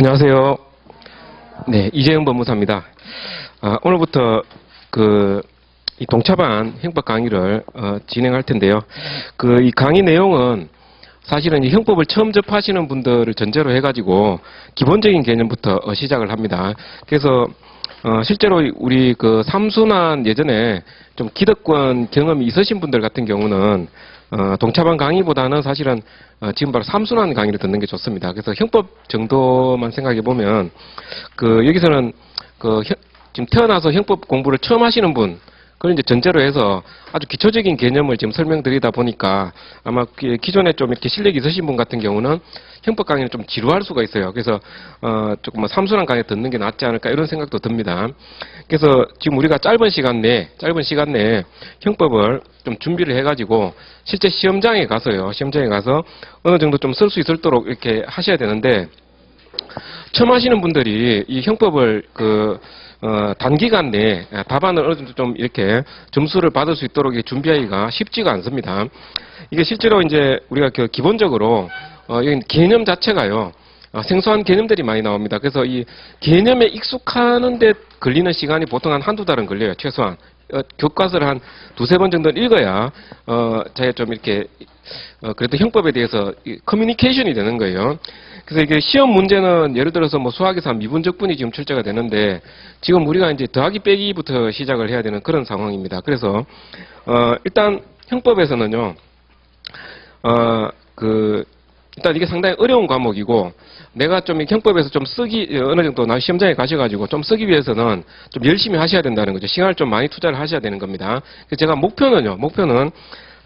안녕하세요. 네, 이재영 법무사입니다. 오늘부터 이 동차반 형법 강의를 진행할 텐데요. 이 강의 내용은 사실은 이 형법을 처음 접하시는 분들을 전제로 해가지고 기본적인 개념부터 시작을 합니다. 그래서 실제로 우리 삼순환 예전에 좀 기득권 경험이 있으신 분들 같은 경우는 동차반 강의보다는 사실은 지금 바로 삼순환 강의를 듣는 게 좋습니다. 그래서 형법 정도만 생각해 보면 여기서는 지금 태어나서 형법 공부를 처음 하시는 분, 그걸 이제 전제로 해서 아주 기초적인 개념을 지금 설명드리다 보니까 아마 기존에 좀 이렇게 실력이 있으신 분 같은 경우는 형법 강의는 좀 지루할 수가 있어요. 그래서 조금 삼순환 강의 듣는 게 낫지 않을까 이런 생각도 듭니다. 그래서 지금 우리가 짧은 시간 내에 형법을 좀 준비를 해가지고 실제 시험장에 가서 어느 정도 좀 쓸 수 있도록 이렇게 하셔야 되는데, 처음 하시는 분들이 이 형법을 단기간 내에 답안을 어느 정도 좀 이렇게 점수를 받을 수 있도록 준비하기가 쉽지가 않습니다. 이게 실제로 이제 우리가 기본적으로 이 개념 자체가요, 생소한 개념들이 많이 나옵니다. 그래서 이 개념에 익숙하는 데 걸리는 시간이 보통 한두 달은 걸려요, 최소한. 교과서를 한 두세 번 정도는 읽어야 제가 좀 이렇게 그래도 형법에 대해서 커뮤니케이션이 되는 거예요. 그래서 이게 시험 문제는 예를 들어서 수학에서 한 미분적분이 지금 출제가 되는데, 지금 우리가 이제 더하기 빼기부터 시작을 해야 되는 그런 상황입니다. 그래서 일단 형법에서는요, 일단 이게 상당히 어려운 과목이고, 내가 좀 형법에서 좀 쓰기, 어느 정도 나 시험장에 가셔가지고 좀 쓰기 위해서는 좀 열심히 하셔야 된다는 거죠. 시간을 좀 많이 투자를 하셔야 되는 겁니다. 그래서 제가 목표는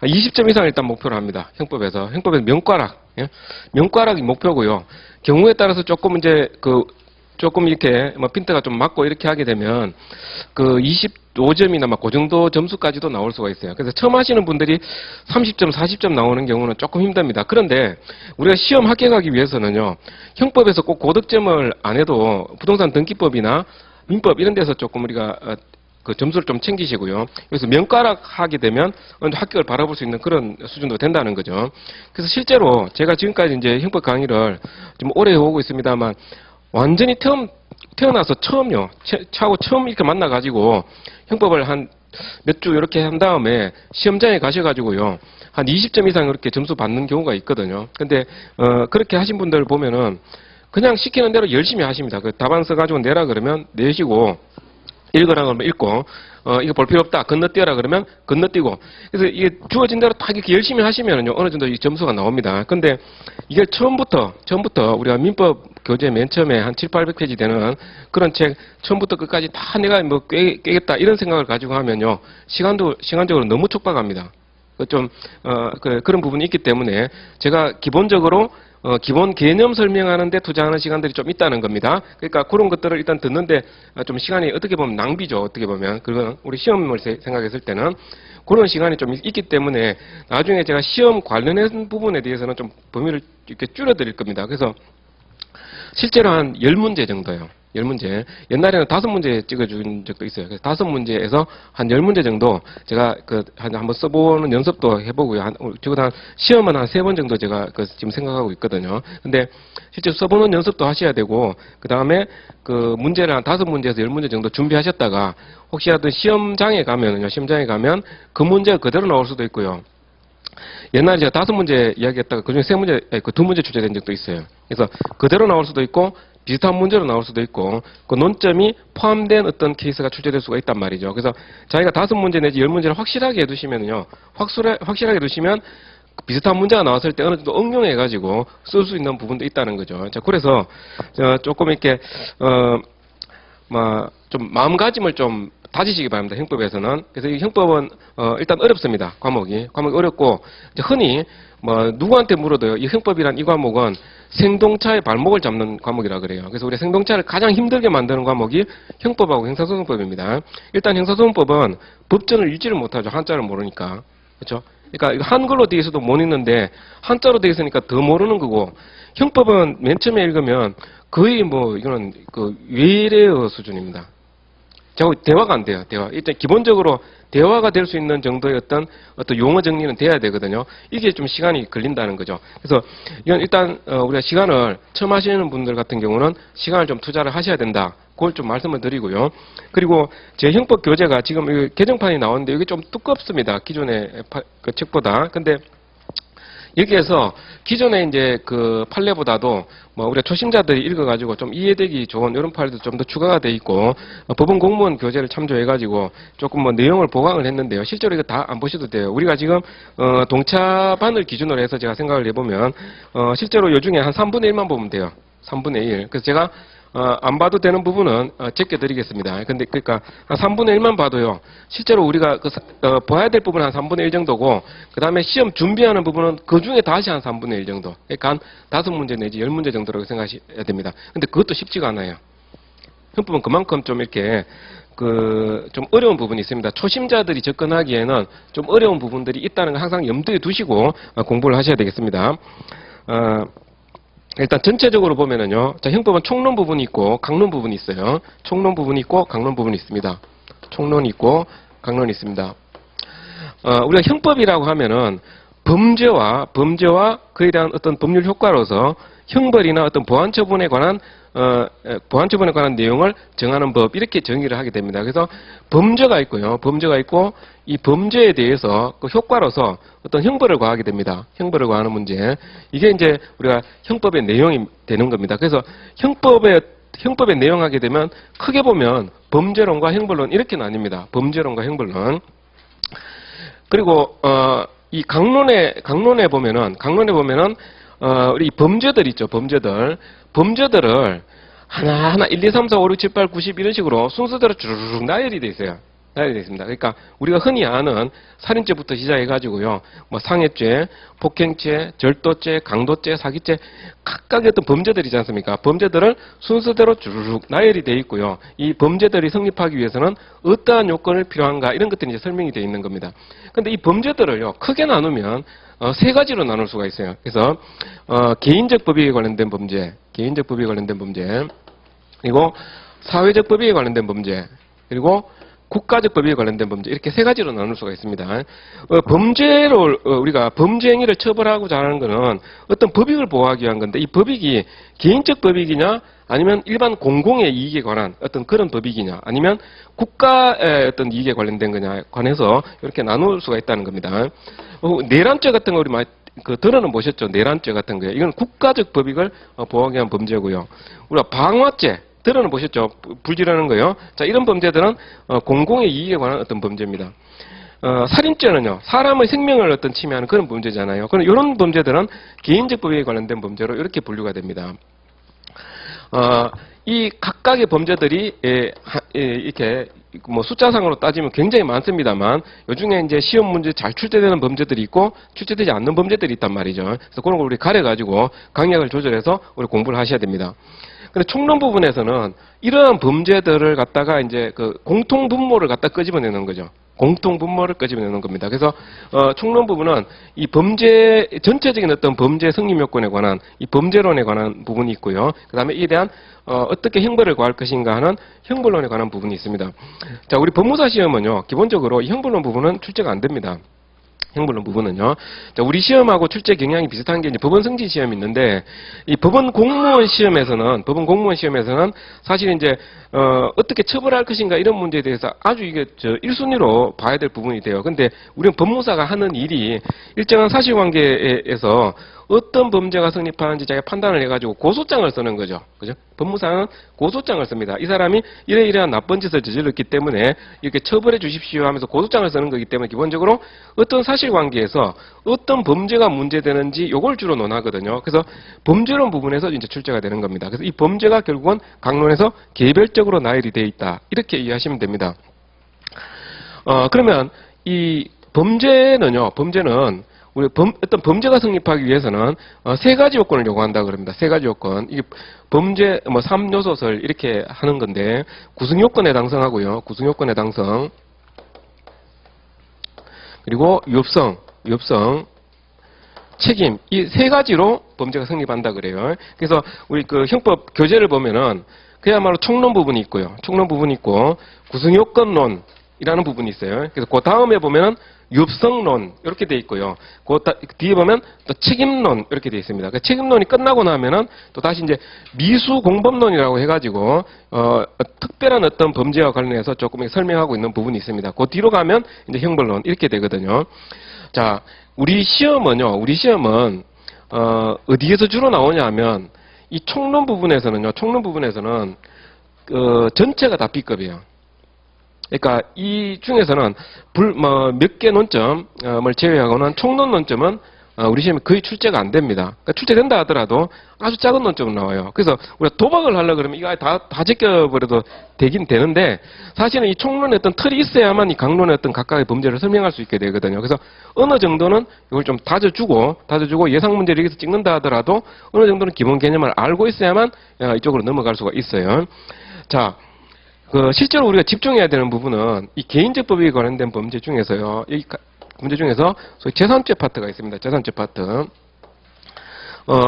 20점 이상을 일단 목표로 합니다. 형법에서 명과락, 예? 명과락이 목표고요. 경우에 따라서 조금 이제 조금 이렇게 핀트가 좀 맞고 이렇게 하게 되면 25점이나 그 정도 점수까지도 나올 수가 있어요. 그래서 처음 하시는 분들이 30점, 40점 나오는 경우는 조금 힘듭니다. 그런데 우리가 시험 합격하기 위해서는요, 형법에서 꼭 고득점을 안 해도 부동산 등기법이나 민법 이런 데서 조금 우리가 점수를 좀 챙기시고요. 그래서 명과락 하게 되면 합격을 바라볼 수 있는 그런 수준도 된다는 거죠. 그래서 실제로 제가 지금까지 이제 형법 강의를 좀 오래 해오고 있습니다만, 완전히 태어나서 처음요, 처음 이렇게 만나가지고 형법을 한 몇 주 이렇게 한 다음에 시험장에 가셔가지고요, 한 20점 이상 이렇게 점수 받는 경우가 있거든요. 근데 그렇게 하신 분들 보면은 그냥 시키는 대로 열심히 하십니다. 답안 써가지고 내라 그러면 내시고, 읽으라 그러면 읽고, 이거 볼 필요 없다, 건너뛰어라 그러면 건너뛰고. 그래서 이게 주어진 대로 딱 이렇게 열심히 하시면은요, 어느 정도 이 점수가 나옵니다. 근데 이게 처음부터 우리가 민법 교재 맨 처음에 한 700~800페이지 되는 그런 책 처음부터 끝까지 다 내가 깨겠다 이런 생각을 가지고 하면요, 시간적으로 너무 촉박합니다. 그런 부분이 있기 때문에 제가 기본적으로 기본 개념 설명하는 데 투자하는 시간들이 좀 있다는 겁니다. 그러니까 그런 것들을 일단 듣는데 좀 시간이 어떻게 보면 낭비죠. 어떻게 보면. 그건 우리 시험을 생각했을 때는 그런 시간이 좀 있기 때문에 나중에 제가 시험 관련된 부분에 대해서는 좀 범위를 이렇게 줄여드릴 겁니다. 그래서 실제로 한 10문제 정도요. 10문제. 옛날에는 5문제 찍어준 적도 있어요. 그래서 5문제에서 한 10문제 정도 제가 한번 써보는 연습도 해보고요. 적어도 한 시험은 한 3번 정도 제가 지금 생각하고 있거든요. 근데 실제 써보는 연습도 하셔야 되고, 그 다음에 문제를 한 5문제에서 10문제 정도 준비하셨다가 혹시라도 시험장에 가면 그 문제가 그대로 나올 수도 있고요. 옛날에 제가 5문제 이야기했다가 그중에 2문제 출제된 적도 있어요. 그래서 그대로 나올 수도 있고 비슷한 문제로 나올 수도 있고, 그 논점이 포함된 어떤 케이스가 출제될 수가 있단 말이죠. 그래서 자기가 5문제 내지 10문제를 확실하게 해두시면요, 확실하게 해두시면 비슷한 문제가 나왔을 때 어느 정도 응용해가지고 쓸 수 있는 부분도 있다는 거죠. 자, 그래서 조금 이렇게 좀 마음가짐을 좀 다지시기 바랍니다. 형법에서는. 그래서 이 형법은 일단 어렵습니다. 과목이 어렵고, 이제 흔히 누구한테 물어도요, 이 형법이란 이 과목은 생동차의 발목을 잡는 과목이라 그래요. 그래서 우리 생동차를 가장 힘들게 만드는 과목이 형법하고 형사소송법입니다. 일단 형사소송법은 법전을 읽지를 못하죠. 한자를 모르니까. 그렇죠? 그러니까 한글로 되어 있어도 못 읽는데 한자로 되어 있으니까 더 모르는 거고, 형법은 맨 처음에 읽으면 거의 이거는 외래어 수준입니다. 자꾸 대화가 안 돼요. 대화. 일단 기본적으로 대화가 될 수 있는 정도의 어떤 용어 정리는 돼야 되거든요. 이게 좀 시간이 걸린다는 거죠. 그래서 이건 일단 우리가 시간을 처음 하시는 분들 같은 경우는 시간을 좀 투자를 하셔야 된다. 그걸 좀 말씀을 드리고요. 그리고 제 형법 교재가 지금 개정판이 나오는데 이게 좀 두껍습니다. 기존의 그 책보다. 근데 여기에서 기존에 이제 그 판례보다도 뭐 우리가 초심자들이 읽어가지고 좀 이해되기 좋은 이런 파일도 좀 더 추가가 돼 있고 법원 공무원 교재를 참조해가지고 조금 뭐 내용을 보강을 했는데요. 실제로 이거 다 안 보셔도 돼요. 우리가 지금 동차반을 기준으로 해서 제가 생각을 해보면 실제로 요 중에 한 3분의 1만 보면 돼요. 3분의 1. 그래서 제가 안 봐도 되는 부분은 제껴드리겠습니다. 근데 그러니까 한 3분의 1만 봐도요. 실제로 우리가 봐야 될 부분은 한 3분의 1 정도고 그 다음에 시험 준비하는 부분은 그 중에 다시 한 3분의 1 정도. 그러니까 한 5문제 내지 10문제 정도라고 생각하셔야 됩니다. 근데 그것도 쉽지가 않아요. 형법은 그만큼 좀 이렇게 좀 어려운 부분이 있습니다. 초심자들이 접근하기에는 좀 어려운 부분들이 있다는 걸 항상 염두에 두시고 공부를 하셔야 되겠습니다. 일단 전체적으로 보면은요. 자, 형법은 총론 부분이 있고 강론 부분이 있어요. 총론 부분이 있고 강론 부분이 있습니다. 총론이 있고 강론이 있습니다. 우리가 형법이라고 하면은 범죄와 그에 대한 어떤 법률 효과로서 형벌이나 어떤 보안 처분에 관한 내용을 정하는 법 이렇게 정의를 하게 됩니다. 그래서 범죄가 있고요. 범죄가 있고 이 범죄에 대해서 그 효과로서 어떤 형벌을 가하게 됩니다. 형벌을 가하는 문제. 이게 이제 우리가 형법의 내용이 되는 겁니다. 그래서 형법의 내용하게 되면 크게 보면 범죄론과 형벌론 이렇게 나뉩니다. 범죄론과 형벌론. 그리고 이 강론에 보면은 우리 범죄들 있죠. 범죄들을 하나하나 1, 2, 3, 4, 5, 6, 7, 8, 90 이런 식으로 순서대로 주르륵 나열이 돼 있어요. 나열이 되어 있습니다. 그러니까 우리가 흔히 아는 살인죄부터 시작해가지고요. 뭐 상해죄, 폭행죄, 절도죄, 강도죄, 사기죄 각각의 어떤 범죄들이지 않습니까? 범죄들을 순서대로 주르륵 나열이 되어 있고요. 이 범죄들이 성립하기 위해서는 어떠한 요건을 필요한가 이런 것들이 이제 설명이 되어 있는 겁니다. 근데 이 범죄들을요. 크게 나누면 세 가지로 나눌 수가 있어요. 그래서 개인적 법익에 관련된 범죄, 그리고 사회적 법익에 관련된 범죄, 그리고 국가적 법익에 관련된 범죄 이렇게 세 가지로 나눌 수가 있습니다. 범죄로 우리가 범죄 행위를 처벌하고자 하는 것은 어떤 법익을 보호하기 위한 건데 이 법익이 개인적 법익이냐 아니면 일반 공공의 이익에 관한 어떤 그런 법익이냐 아니면 국가의 어떤 이익에 관련된 거냐 관해서 이렇게 나눌 수가 있다는 겁니다. 내란죄 같은 거 우리 많이 들어는 보셨죠? 내란죄 같은 거예요. 이건 국가적 법익을 보호하기 위한 범죄고요. 우리가 방화죄 들어는 보셨죠? 불지르는 거요. 자, 이런 범죄들은 공공의 이익에 관한 어떤 범죄입니다. 살인죄는요, 사람의 생명을 어떤 침해하는 그런 범죄잖아요. 그럼 이런 범죄들은 개인적 법익에 관련된 범죄로 이렇게 분류가 됩니다. 이 각각의 범죄들이 이렇게 뭐 숫자상으로 따지면 굉장히 많습니다만 요중에 이제 시험 문제 잘 출제되는 범죄들이 있고 출제되지 않는 범죄들이 있단 말이죠. 그래서 그런 걸 우리 가려가지고 강약을 조절해서 우리 공부를 하셔야 됩니다. 근데 총론 부분에서는 이러한 범죄들을 갖다가 이제 그 공통 분모를 갖다 끄집어내는 거죠. 공통 분모를 끄집어내는 겁니다. 그래서 총론 부분은 이 범죄 전체적인 어떤 범죄 성립 요건에 관한 이 범죄론에 관한 부분이 있고요. 그다음에 이에 대한 어떻게 형벌을 가할 것인가 하는 형벌론에 관한 부분이 있습니다. 자, 우리 법무사 시험은요. 기본적으로 이 형벌론 부분은 출제가 안 됩니다. 형벌론 부분은요. 자, 우리 시험하고 출제 경향이 비슷한 게 이제 법원 승진 시험이 있는데 이 법원 공무원 시험에서는 사실 이제 어떻게 처벌할 것인가 이런 문제에 대해서 아주 이게 1순위로 봐야 될 부분이 돼요. 근데 우리는 법무사가 하는 일이 일정한 사실관계에서 어떤 범죄가 성립하는지 자기가 판단을 해가지고 고소장을 쓰는 거죠. 그죠? 법무사는 고소장을 씁니다. 이 사람이 이러이러한 나쁜 짓을 저질렀기 때문에 이렇게 처벌해 주십시오 하면서 고소장을 쓰는 거기 때문에 기본적으로 어떤 사실관계에서 어떤 범죄가 문제되는지 요걸 주로 논하거든요. 그래서 범죄론 부분에서 이제 출제가 되는 겁니다. 그래서 이 범죄가 결국은 강론에서 개별적으로 나열이 되어 있다. 이렇게 이해하시면 됩니다. 그러면 이 범죄는 우리 어떤 범죄가 성립하기 위해서는 세 가지 요건을 요구한다 그럽니다. 세 가지 요건. 이게 범죄 3요소설 이렇게 하는 건데 구성 요건에 당성하고요. 구성 요건에 당성. 그리고 위법성, 책임 이 세 가지로 범죄가 성립한다 그래요. 그래서 우리 그 형법 교재를 보면은 그야말로 총론 부분이 있고요. 총론 부분이 있고 구성요건론이라는 부분이 있어요. 그래서 그 다음에 보면은 율성론 이렇게 돼 있고요. 그 뒤에 보면 또 책임론 이렇게 돼 있습니다. 그 책임론이 끝나고 나면은 또 다시 이제 미수공범론이라고 해가지고 특별한 어떤 범죄와 관련해서 조금 설명하고 있는 부분이 있습니다. 그 뒤로 가면 이제 형벌론 이렇게 되거든요. 자, 우리 시험은 어디에서 주로 나오냐 하면 이 총론 부분에서는요. 전체가 다 B급이에요. 그러니까 이 중에서는 몇 개 논점을 제외하고는 총론 논점은 우리 시험에 거의 출제가 안 됩니다. 그러니까 출제된다 하더라도 아주 작은 논점은 나와요. 그래서 우리가 도박을 하려고 그러면 이거 다 제껴버려도 되긴 되는데 사실은 이 총론의 어떤 틀이 있어야만 이 강론의 어떤 각각의 범죄를 설명할 수 있게 되거든요. 그래서 어느 정도는 이걸 좀 다져주고 예상 문제를 여기서 찍는다 하더라도 어느 정도는 기본 개념을 알고 있어야만 이쪽으로 넘어갈 수가 있어요. 자, 실제로 우리가 집중해야 되는 부분은 이 개인적 법익에 관련된 범죄 중에서요. 이 문제 중에서 소위 재산죄 파트가 있습니다. 재산죄 파트.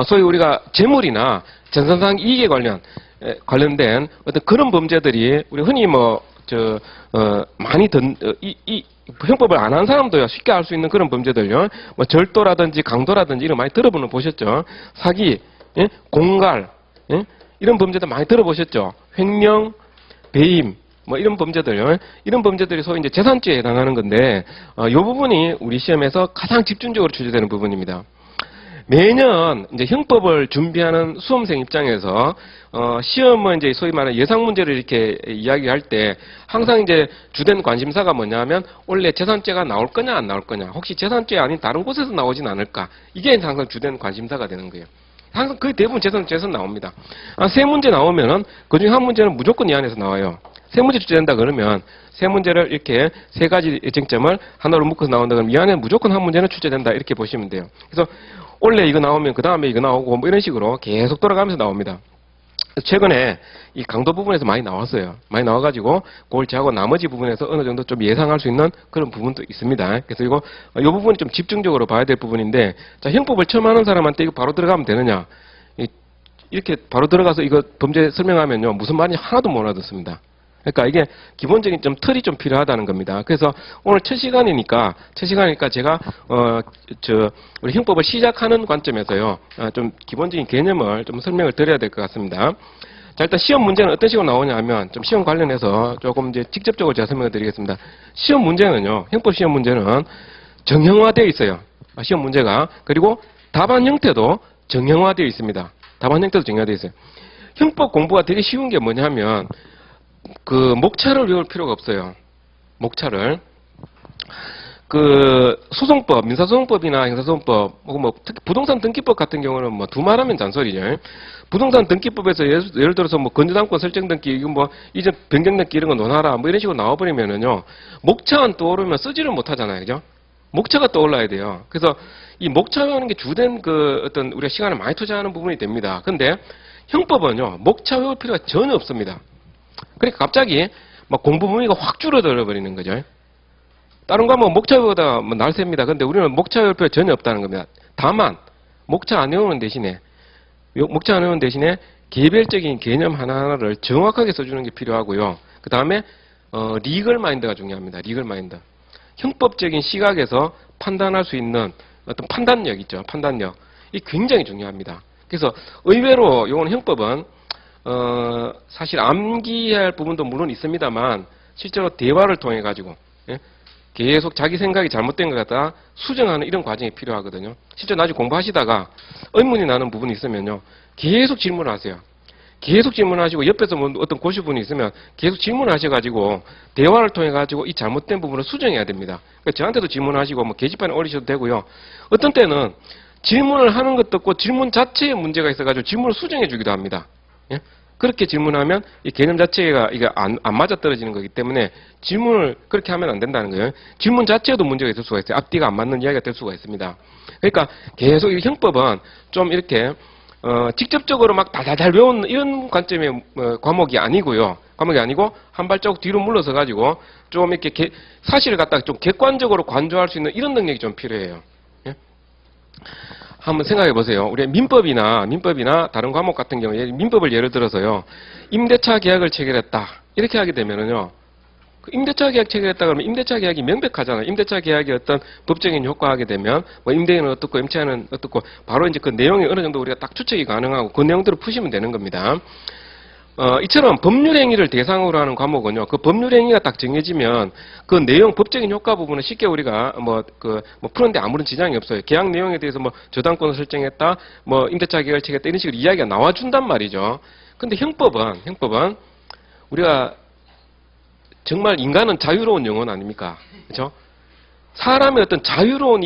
소위 우리가 재물이나 전산상 이익에 관련된 어떤 그런 범죄들이 우리 흔히 형법을 안 한 사람도요 쉽게 알 수 있는 그런 범죄들요. 절도라든지 강도라든지 이런 거 많이 들어보셨죠? 사기, 예? 공갈, 예? 이런 범죄들 많이 들어보셨죠? 횡령, 배임, 이런 범죄들이 소위 이제 재산죄에 해당하는 건데, 이 부분이 우리 시험에서 가장 집중적으로 출제되는 부분입니다. 매년 이제 형법을 준비하는 수험생 입장에서, 시험은 이제 소위 말하는 예상 문제를 이렇게 이야기할 때, 항상 이제 주된 관심사가 뭐냐면, 원래 재산죄가 나올 거냐, 안 나올 거냐, 혹시 재산죄 아닌 다른 곳에서 나오진 않을까, 이게 항상 주된 관심사가 되는 거예요. 항상 거의 대부분 재산죄에서 나옵니다. 세 문제 나오면은 그 중에 한 문제는 무조건 이 안에서 나와요. 세 문제 출제된다 그러면 세 문제를 이렇게 세 가지 쟁점을 하나로 묶어서 나온다 그러면 이 안에 무조건 한 문제는 출제된다 이렇게 보시면 돼요. 그래서 원래 이거 나오면 그 다음에 이거 나오고 이런 식으로 계속 돌아가면서 나옵니다. 최근에 이 강도 부분에서 많이 나왔어요. 많이 나와가지고 그걸 제하고 나머지 부분에서 어느 정도 좀 예상할 수 있는 그런 부분도 있습니다. 그래서 이 부분이 좀 집중적으로 봐야 될 부분인데, 자, 형법을 처음 하는 사람한테 이거 바로 들어가면 되느냐? 이렇게 바로 들어가서 이거 범죄 설명하면요 무슨 말인지 하나도 못 알아듣습니다. 그러니까 이게 기본적인 좀 틀이 좀 필요하다는 겁니다. 그래서 오늘 첫 시간이니까 제가 우리 형법을 시작하는 관점에서요 좀 기본적인 개념을 좀 설명을 드려야 될 것 같습니다. 자, 일단 시험 문제는 어떤 식으로 나오냐 하면 좀 시험 관련해서 조금 이제 직접적으로 제가 설명을 드리겠습니다. 시험 문제는요, 형법 시험 문제는 정형화되어 있어요. 시험 문제가. 그리고 답안 형태도 정형화되어 있습니다. 답안 형태도 정형화되어 있어요. 형법 공부가 되게 쉬운 게 뭐냐면 목차를 외울 필요가 없어요. 목차를. 소송법, 민사소송법이나 형사소송법, 특히 부동산 등기법 같은 경우는 두말하면 잔소리죠. 부동산 등기법에서 예를 들어서 건조당권 설정 등기, 이전 변경 등기 이런 거 논하라, 이런 식으로 나와버리면은요, 목차만 떠오르면 쓰지를 못하잖아요. 그죠? 목차가 떠올라야 돼요. 그래서 이 목차 외우는 게 주된 어떤 우리가 시간을 많이 투자하는 부분이 됩니다. 근데 형법은요, 목차 외울 필요가 전혀 없습니다. 그러니까 갑자기 공부 범위가 확 줄어들어 버리는 거죠. 다른 거 하면 목차 외우다 날셉니다. 근데 우리는 목차 외울 필요 전혀 없다는 겁니다. 다만 목차 안 외우는 대신에 개별적인 개념 하나하나를 정확하게 써주는 게 필요하고요. 그 다음에 리걸 마인드가 중요합니다. 리걸 마인드. 형법적인 시각에서 판단할 수 있는 어떤 판단력 있죠. 판단력. 이 굉장히 중요합니다. 그래서 의외로 이건 형법은 사실 암기해야 할 부분도 물론 있습니다만 실제로 대화를 통해 가지고 계속 자기 생각이 잘못된 것 같다 수정하는 이런 과정이 필요하거든요. 실제 나중에 공부하시다가 의문이 나는 부분이 있으면요 계속 질문을 하세요. 계속 질문하시고 옆에서 어떤 고시분이 있으면 계속 질문하셔가지고 대화를 통해 가지고 이 잘못된 부분을 수정해야 됩니다. 그러니까 저한테도 질문하시고 게시판에 올리셔도 되고요. 어떤 때는 질문을 하는 것도 없고 질문 자체에 문제가 있어가지고 질문을 수정해 주기도 합니다. 예? 그렇게 질문하면 이 개념 자체가 이게 안 맞아떨어지는 거기 때문에 질문을 그렇게 하면 안 된다는 거예요. 질문 자체에도 문제가 있을 수가 있어요. 앞뒤가 안 맞는 이야기가 될 수가 있습니다. 그러니까 계속 이 형법은 좀 이렇게 직접적으로 막 달달달 외우는 이런 관점의 과목이 아니고요. 과목이 아니고 한 발자국 뒤로 물러서 가지고 좀 이렇게 사실을 갖다가 좀 객관적으로 관조할 수 있는 이런 능력이 좀 필요해요. 예? 한번 생각해 보세요. 우리 민법이나 다른 과목 같은 경우에 민법을 예를 들어서요. 임대차 계약을 체결했다. 이렇게 하게 되면은요. 그 임대차 계약 체결했다 그러면 임대차 계약이 명백하잖아요. 임대차 계약이 어떤 법적인 효과하게 되면 뭐 임대인은 어떻고 임차인은 어떻고 바로 이제 그 내용이 어느 정도 우리가 딱 추측이 가능하고 그 내용대로 푸시면 되는 겁니다. 이처럼 법률행위를 대상으로 하는 과목은요, 그 법률행위가 딱 정해지면 그 내용, 법적인 효과 부분은 쉽게 우리가 푸는데 아무런 지장이 없어요. 계약 내용에 대해서 뭐 저당권을 설정했다, 뭐 임대차 계약을 체결했다 이런 식으로 이야기가 나와준단 말이죠. 근데 형법은 우리가 정말 인간은 자유로운 영혼 아닙니까? 그렇죠? 사람의 어떤 자유로운